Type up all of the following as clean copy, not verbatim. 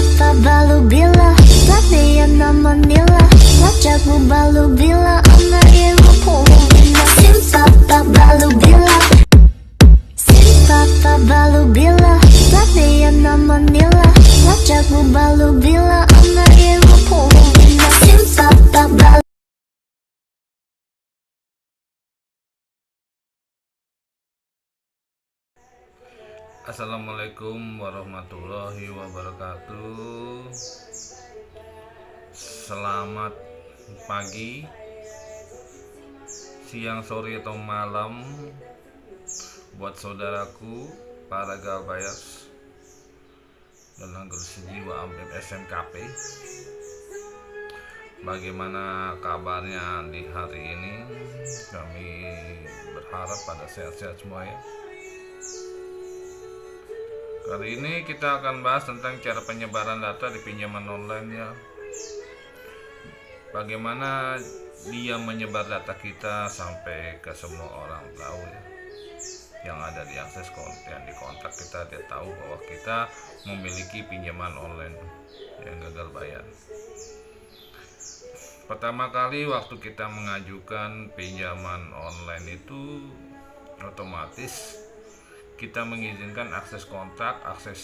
papa balu bila Latih na Manila Lajaku balu bila Ana iru pumina Sim papa balu bila Sim papa balu bila Latih na Manila Lajaku balu bila Ana iru pumina Sim papa balu. Assalamualaikum warahmatullahi wabarakatuh. Selamat pagi, siang, sore, atau malam buat saudaraku para galbayers dan anggur sejiwa AMPEP SMKP. Bagaimana kabarnya di hari ini? Kami berharap pada sehat-sehat semua ya. Kali ini kita akan bahas tentang cara penyebaran data di pinjaman online ya. Bagaimana dia menyebar data kita sampai ke semua orang tahu ya. Yang ada di akses konten di kontak kita, dia tahu bahwa kita memiliki pinjaman online yang gagal bayar. Pertama kali waktu kita mengajukan pinjaman online itu otomatis kita mengizinkan akses kontak, akses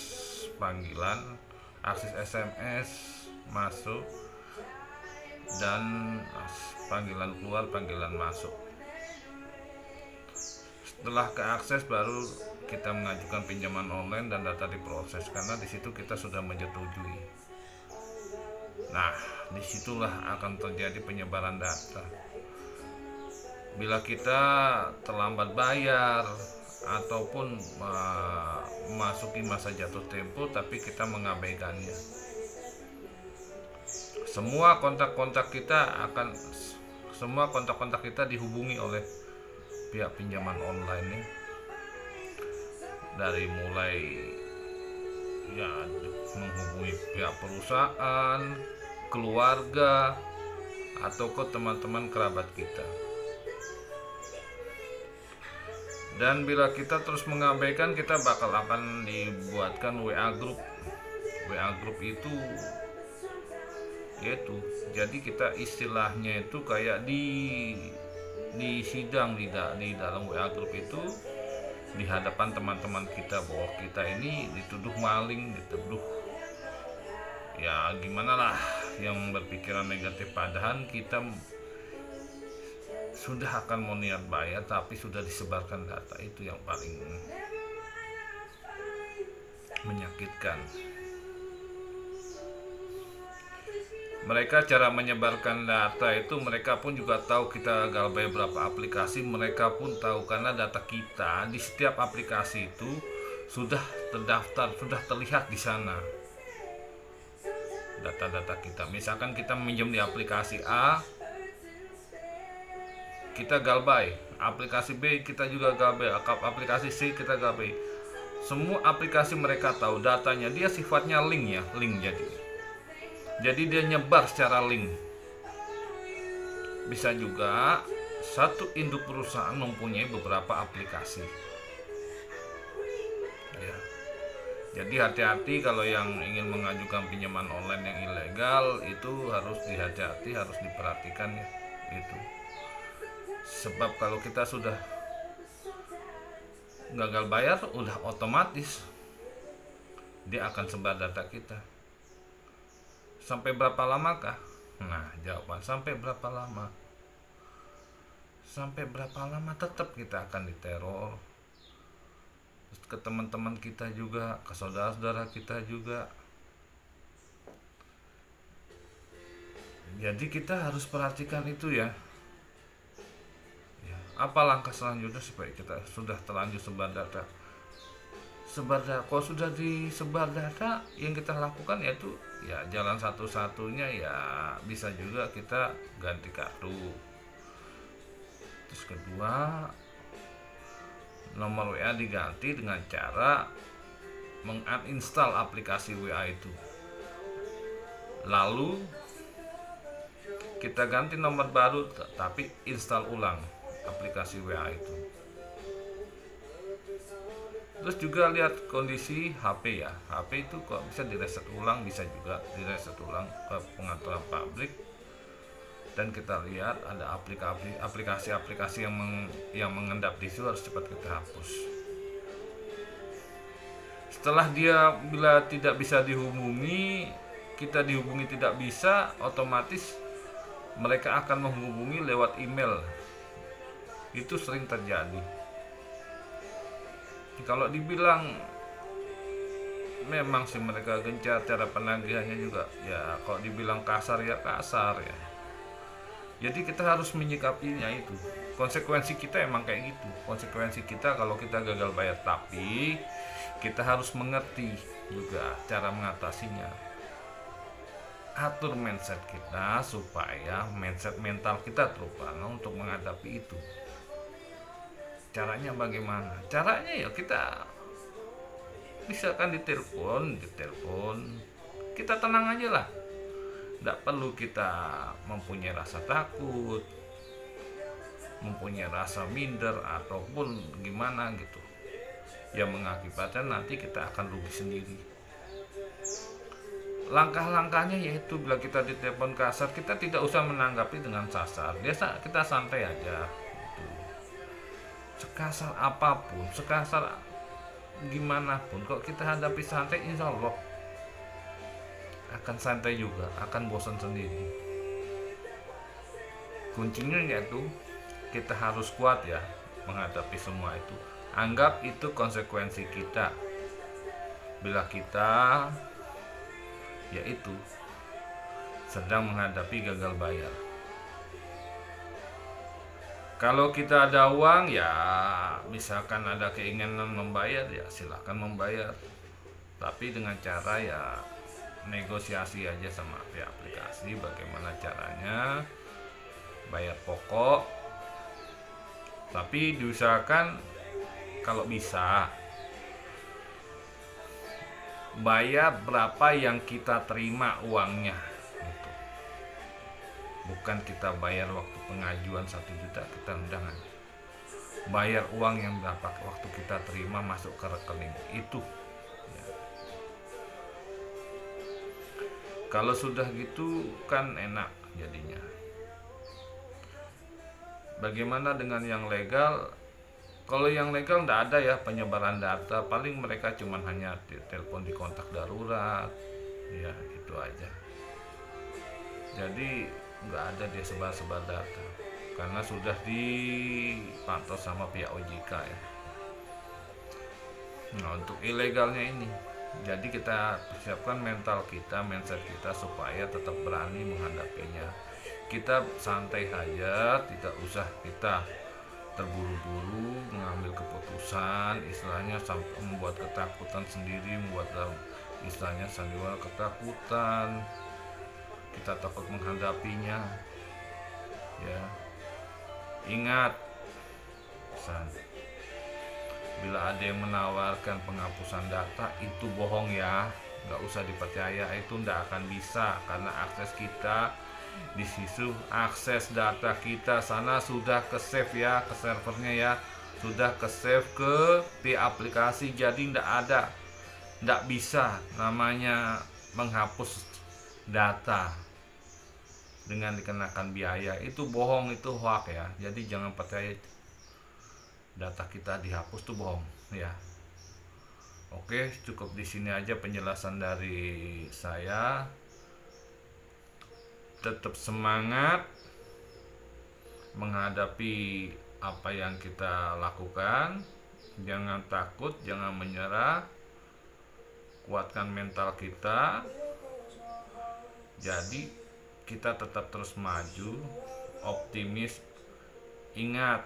panggilan, akses SMS masuk, dan panggilan keluar, panggilan masuk. Setelah keakses baru kita mengajukan pinjaman online dan data diproses, karena di situ kita sudah menyetujui. Nah, disitulah akan terjadi penyebaran data. Bila kita terlambat bayar ataupun memasuki masa jatuh tempo tapi kita mengabaikannya, semua kontak-kontak kita dihubungi oleh pihak pinjaman online ya. Dari mulai ya menghubungi pihak perusahaan, keluarga, atau ke teman-teman kerabat kita. Dan bila kita terus mengabaikan, kita bakal akan dibuatkan WA group. WA group itu yaitu jadi kita istilahnya itu kayak di sidang di dalam WA group itu, di hadapan teman-teman kita bahwa kita ini dituduh maling, dituduh ya gimana lah, yang berpikiran negatif, padahal kita sudah akan mau niat bayar tapi sudah disebarkan data. Itu yang paling menyakitkan. Mereka cara menyebarkan data itu, mereka pun juga tahu kita gagal bayar berapa aplikasi, mereka pun tahu karena data kita di setiap aplikasi itu sudah terdaftar, sudah terlihat di sana data-data kita. Misalkan kita meminjam di aplikasi A, kita galbay, aplikasi B kita juga galbay, aplikasi C kita galbay. Semua aplikasi mereka tahu datanya, dia sifatnya link ya, link jadi dia nyebar secara link. Bisa juga satu induk perusahaan mempunyai beberapa aplikasi ya. Jadi hati-hati kalau yang ingin mengajukan pinjaman online yang ilegal, itu harus dihati-hati, harus diperhatikan ya itu. Sebab kalau kita sudah gagal bayar, udah otomatis dia akan sebar data kita. Sampai berapa lamakah? Nah, jawaban sampai berapa lama? Sampai berapa lama tetap kita akan diteror. Terus ke teman-teman kita juga, ke saudara-saudara kita juga. Jadi kita harus perhatikan itu ya. Apa langkah selanjutnya supaya kita sudah terlanjur sebar data? Kalau sudah disebar data, yang kita lakukan yaitu ya jalan satu-satunya ya bisa juga kita ganti kartu. Terus kedua, nomor WA diganti dengan cara menguninstall aplikasi WA itu. Lalu kita ganti nomor baru tapi install ulang aplikasi WA itu. Terus juga lihat kondisi HP ya. HP itu kok bisa direset ulang, bisa juga direset ulang ke pengaturan publik. Dan kita lihat ada aplikasi-aplikasi yang mengendap di situ harus cepat kita hapus. Setelah dia bila tidak bisa dihubungi, kita dihubungi tidak bisa, otomatis mereka akan menghubungi lewat email. Itu sering terjadi. Kalau dibilang memang sih mereka gencar, cara penagihannya juga ya kalau dibilang kasar ya kasar ya. Jadi kita harus menyikapinya itu. Konsekuensi kita emang kayak gitu. Konsekuensi kita kalau kita gagal bayar, tapi kita harus mengerti juga cara mengatasinya. Atur mindset kita supaya mindset mental kita terupana untuk menghadapi itu. Caranya bagaimana? Caranya ya kita misalkan ditelepon, kita tenang aja lah. Tidak perlu kita mempunyai rasa takut, mempunyai rasa minder ataupun gimana gitu. Yang mengakibatkan nanti kita akan rugi sendiri. Langkah-langkahnya yaitu bila kita ditelepon kasar, kita tidak usah menanggapi dengan kasar. Biasa kita santai aja. Sekasar apapun, sekasar gimana pun, kok kita hadapi santai, insya Allah akan santai juga, akan bosan sendiri. Kuncinya yaitu kita harus kuat ya menghadapi semua itu. Anggap itu konsekuensi kita bila kita yaitu sedang menghadapi gagal bayar. Kalau kita ada uang ya misalkan ada keinginan membayar ya silahkan membayar, tapi dengan cara ya negosiasi aja sama pihak aplikasi bagaimana caranya bayar pokok, tapi diusahakan kalau bisa bayar berapa yang kita terima uangnya gitu. Bukan kita bayar waktu pengajuan 1 juta kita undangan, bayar uang yang berapa waktu kita terima masuk ke rekening itu ya. Kalau sudah gitu kan enak jadinya. Bagaimana dengan yang legal? Kalau yang legal tidak ada ya penyebaran data, paling mereka cuma hanya telepon di kontak darurat ya itu aja. Jadi nggak ada dia sebar-sebar data karena sudah dipantau sama pihak OJK ya. Nah untuk ilegalnya ini, jadi kita persiapkan mental kita, mindset kita supaya tetap berani menghadapinya. Kita santai aja, tidak usah kita terburu-buru mengambil keputusan, istilahnya sampai membuat ketakutan sendiri, membuat istilahnya sandiwara ketakutan. Kita takut menghadapinya ya. Ingat pesan, bila ada yang menawarkan penghapusan data itu bohong ya, nggak usah dipercaya, itu nggak akan bisa karena akses kita di situ, akses data kita sana sudah ke save ya, ke servernya ya, sudah ke save ke aplikasi, jadi nggak bisa namanya menghapus data dengan dikenakan biaya. Itu bohong, itu hoax ya, jadi jangan percaya data kita dihapus, tuh bohong ya. Oke, cukup di sini aja penjelasan dari saya. Tetap semangat menghadapi apa yang kita lakukan, jangan takut, jangan menyerah, kuatkan mental kita. Jadi kita tetap terus maju, optimis. Ingat,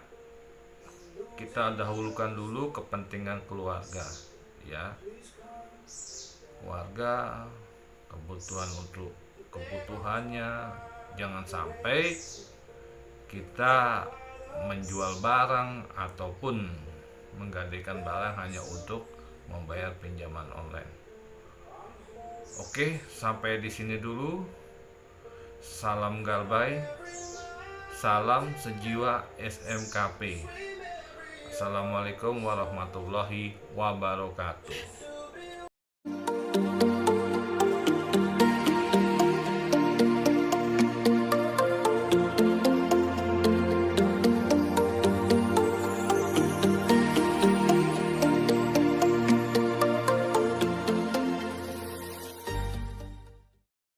kita dahulukan dulu kepentingan keluarga ya, keluarga, kebutuhan untuk kebutuhannya. Jangan sampai kita menjual barang ataupun menggadaikan barang hanya untuk membayar pinjaman online. Oke, sampai di sini dulu. Salam Galbay, salam sejiwa SMKP. Assalamualaikum warahmatullahi wabarakatuh.